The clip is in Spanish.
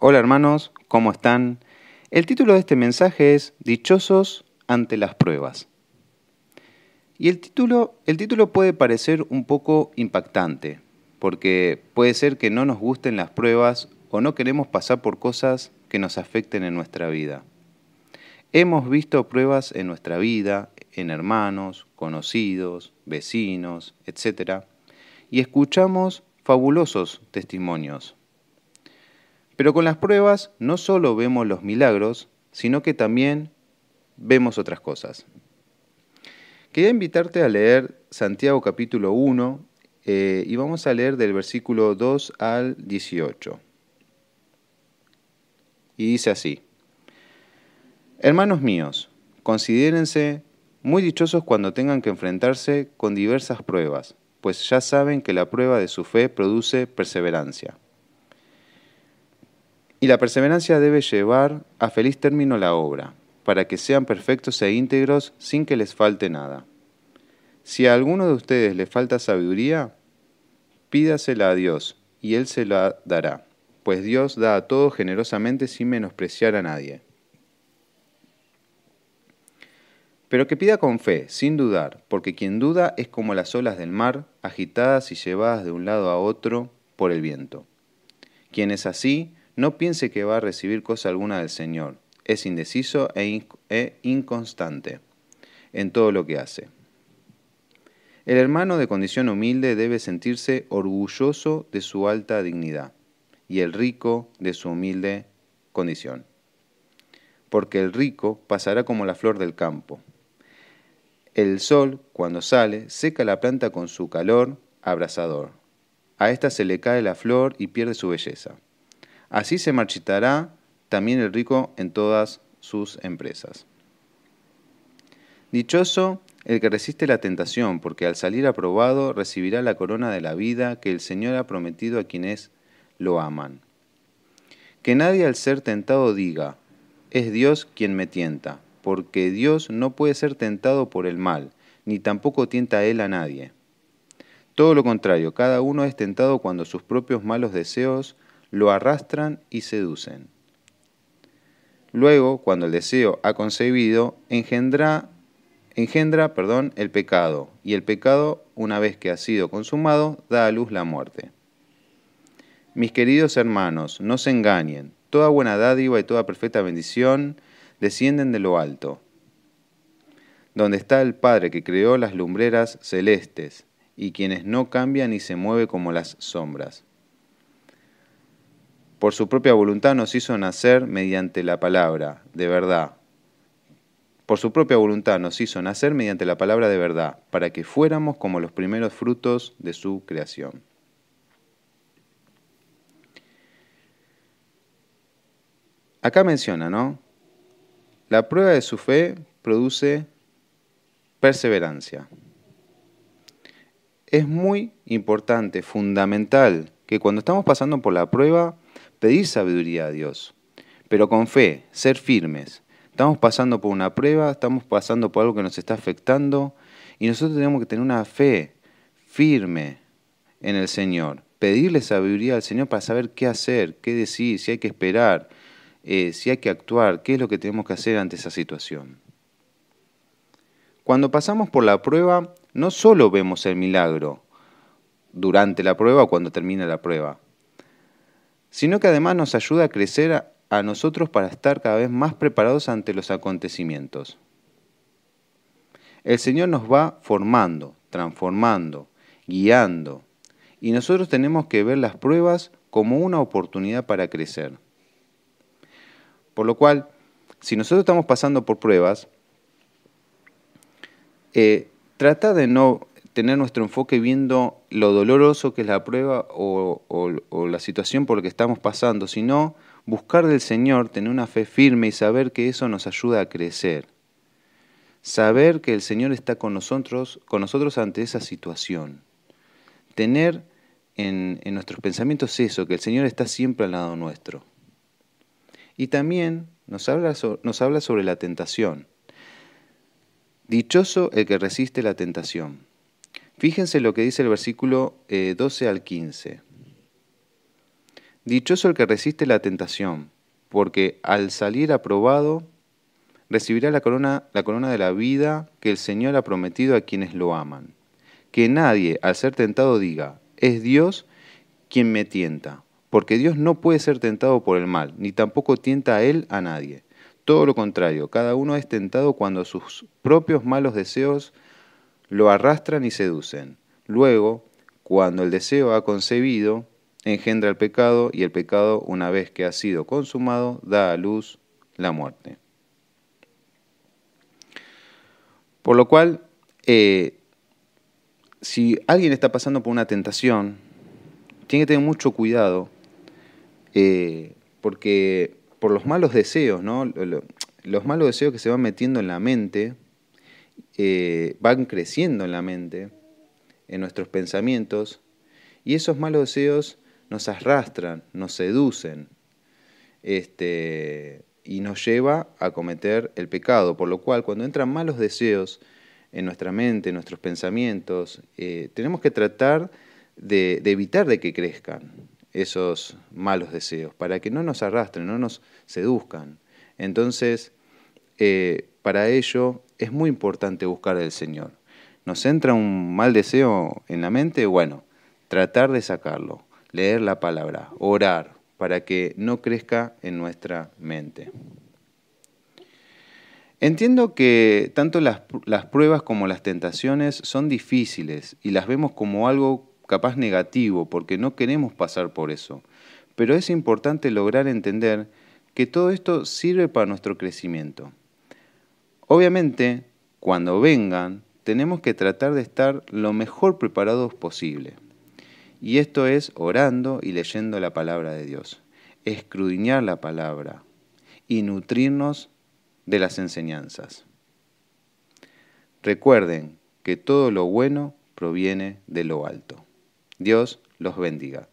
Hola hermanos, ¿cómo están? El título de este mensaje es Dichosos ante las pruebas. Y el título puede parecer un poco impactante, porque puede ser que no nos gusten las pruebas o no queremos pasar por cosas que nos afecten en nuestra vida. Hemos visto pruebas en nuestra vida, en hermanos, conocidos, vecinos, etc. Y escuchamos fabulosos testimonios. Pero con las pruebas no solo vemos los milagros, sino que también vemos otras cosas. Quería invitarte a leer Santiago capítulo 1 y vamos a leer del versículo 2 al 18. Y dice así: Hermanos míos, considérense muy dichosos cuando tengan que enfrentarse con diversas pruebas, pues ya saben que la prueba de su fe produce perseverancia. Y la perseverancia debe llevar a feliz término la obra, para que sean perfectos e íntegros sin que les falte nada. Si a alguno de ustedes le falta sabiduría, pídasela a Dios, y Él se la dará, pues Dios da a todos generosamente sin menospreciar a nadie. Pero que pida con fe, sin dudar, porque quien duda es como las olas del mar, agitadas y llevadas de un lado a otro por el viento. Quien es así, no piense que va a recibir cosa alguna del Señor. Es indeciso e inconstante en todo lo que hace. El hermano de condición humilde debe sentirse orgulloso de su alta dignidad y el rico de su humilde condición. Porque el rico pasará como la flor del campo. El sol, cuando sale, seca la planta con su calor abrasador. A ésta se le cae la flor y pierde su belleza. Así se marchitará también el rico en todas sus empresas. Dichoso el que resiste la tentación, porque al salir aprobado recibirá la corona de la vida que el Señor ha prometido a quienes lo aman. Que nadie al ser tentado diga, es Dios quien me tienta, porque Dios no puede ser tentado por el mal, ni tampoco tienta Él a nadie. Todo lo contrario, cada uno es tentado cuando sus propios malos deseos lo arrastran y seducen. Luego, cuando el deseo ha concebido, engendra el pecado, y el pecado, una vez que ha sido consumado, da a luz la muerte. Mis queridos hermanos, no se engañen, toda buena dádiva y toda perfecta bendición descienden de lo alto, donde está el Padre que creó las lumbreras celestes, y quienes no cambian ni se mueve como las sombras. Por su propia voluntad nos hizo nacer mediante la palabra de verdad. Por su propia voluntad nos hizo nacer mediante la palabra de verdad, para que fuéramos como los primeros frutos de su creación. Acá menciona, ¿no? La prueba de su fe produce perseverancia. Es muy importante, fundamental, que cuando estamos pasando por la prueba, pedir sabiduría a Dios, pero con fe, ser firmes. Estamos pasando por una prueba, estamos pasando por algo que nos está afectando y nosotros tenemos que tener una fe firme en el Señor. Pedirle sabiduría al Señor para saber qué hacer, qué decir, si hay que esperar, si hay que actuar, qué es lo que tenemos que hacer ante esa situación. Cuando pasamos por la prueba, no solo vemos el milagro durante la prueba o cuando termina la prueba, sino que además nos ayuda a crecer a nosotros para estar cada vez más preparados ante los acontecimientos. El Señor nos va formando, transformando, guiando, y nosotros tenemos que ver las pruebas como una oportunidad para crecer. Por lo cual, si nosotros estamos pasando por pruebas, trata de no tener nuestro enfoque viendo lo doloroso que es la prueba o la situación por la que estamos pasando, sino buscar del Señor, tener una fe firme y saber que eso nos ayuda a crecer. Saber que el Señor está con nosotros ante esa situación. Tener en nuestros pensamientos eso, que el Señor está siempre al lado nuestro. Y también nos habla sobre la tentación. Dichoso el que resiste la tentación. Fíjense lo que dice el versículo 12 al 15. Dichoso el que resiste la tentación, porque al salir aprobado recibirá la corona de la vida que el Señor ha prometido a quienes lo aman. Que nadie, al ser tentado, diga, es Dios quien me tienta, porque Dios no puede ser tentado por el mal, ni tampoco tienta a Él a nadie. Todo lo contrario, cada uno es tentado cuando sus propios malos deseos lo arrastran y seducen. Luego, cuando el deseo ha concebido, engendra el pecado, y el pecado, una vez que ha sido consumado, da a luz la muerte. Por lo cual, si alguien está pasando por una tentación, tiene que tener mucho cuidado, porque por los malos deseos, ¿no? Los malos deseos que se van metiendo en la mente, van creciendo en la mente, en nuestros pensamientos, y esos malos deseos nos arrastran, nos seducen, y nos lleva a cometer el pecado. Por lo cual, cuando entran malos deseos en nuestra mente, en nuestros pensamientos, tenemos que tratar de evitar de que crezcan esos malos deseos, para que no nos arrastren, no nos seduzcan. Entonces, para ello es muy importante buscar al Señor. ¿Nos entra un mal deseo en la mente? Bueno, tratar de sacarlo, leer la palabra, orar, para que no crezca en nuestra mente. Entiendo que tanto las pruebas como las tentaciones son difíciles y las vemos como algo capaz negativo, porque no queremos pasar por eso. Pero es importante lograr entender que todo esto sirve para nuestro crecimiento. Obviamente, cuando vengan, tenemos que tratar de estar lo mejor preparados posible. Y esto es orando y leyendo la palabra de Dios, escudriñar la palabra y nutrirnos de las enseñanzas. Recuerden que todo lo bueno proviene de lo alto. Dios los bendiga.